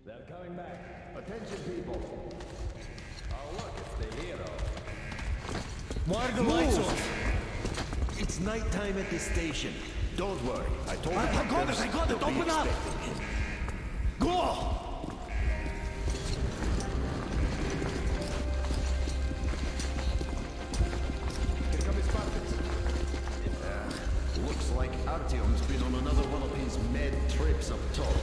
They're coming back. Attention, people. Oh, look, it's the hero. Why are the lights off? It's nighttime at the station. Don't worry. I told you. I got it. Open up. Go! Here come his puppets. Looks like Artyom's been on another one of his mad trips up top.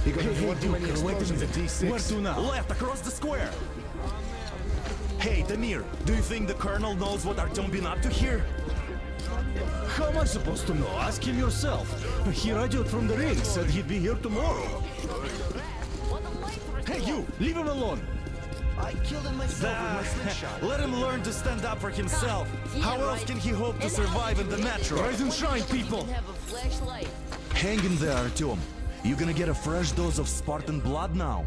He got one too many explosions at T6. Where to now? Left, across the square. Hey, Damir, do you think the Colonel knows what Artyom been up to here? How am I supposed to know? Ask him yourself. He radioed from the ring, said he'd be here tomorrow. Hey, you! Leave him alone! I killed him myself with my slingshot. Let him learn to stand up for himself. How else can he hope to survive in the metro? Rise and shine, people! Hang in there, Artyom. You gonna get a fresh dose of Spartan blood now?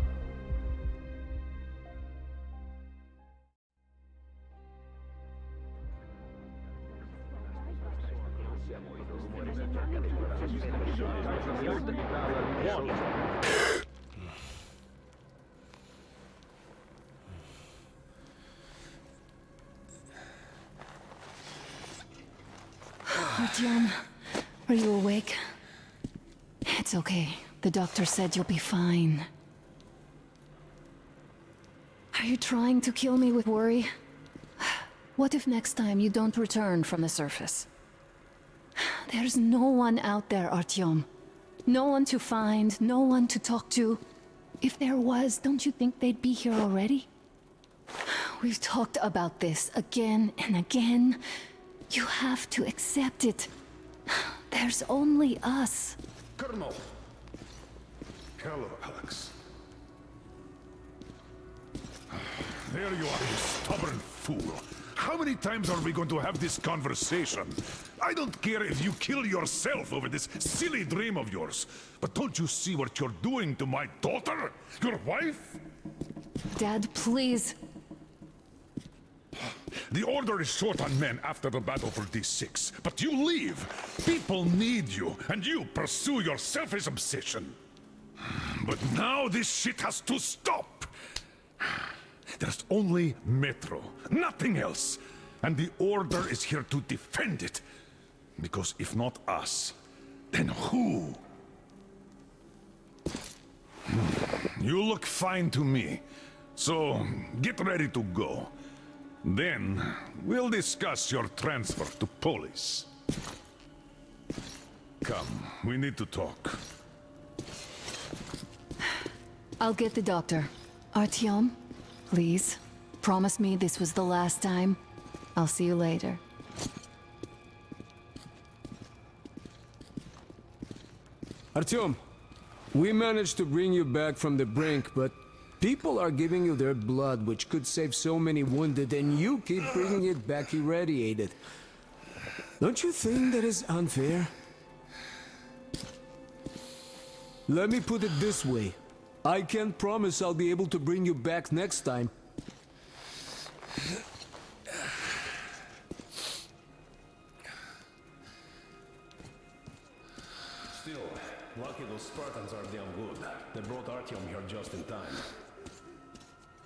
Artyom, are you awake? It's okay. The doctor said you'll be fine. Are you trying to kill me with worry? What if next time you don't return from the surface? There's no one out there, Artyom. No one to find, no one to talk to. If there was, don't you think they'd be here already? We've talked about this again and again. You have to accept it. There's only us. Colonel. Hello, Alex. There you are, you stubborn fool. How many times are we going to have this conversation? I don't care if you kill yourself over this silly dream of yours, but don't you see what you're doing to my daughter? Your wife? Dad, please. The Order is short on men after the battle for D6, but you leave. People need you, and you pursue your selfish obsession. But now this shit has to stop. There's only Metro, nothing else. And the Order is here to defend it. Because if not us, then who? You look fine to me. So, get ready to go. Then, we'll discuss your transfer to police. Come, we need to talk. I'll get the doctor. Artyom, please, promise me this was the last time. I'll see you later. Artyom, we managed to bring you back from the brink, but people are giving you their blood, which could save so many wounded, and you keep bringing it back irradiated. Don't you think that is unfair? Let me put it this way. I can't promise I'll be able to bring you back next time. Still, lucky those Spartans are damn good. They brought Artyom here just in time.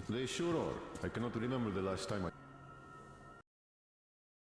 They sure are. I cannot remember the last time I...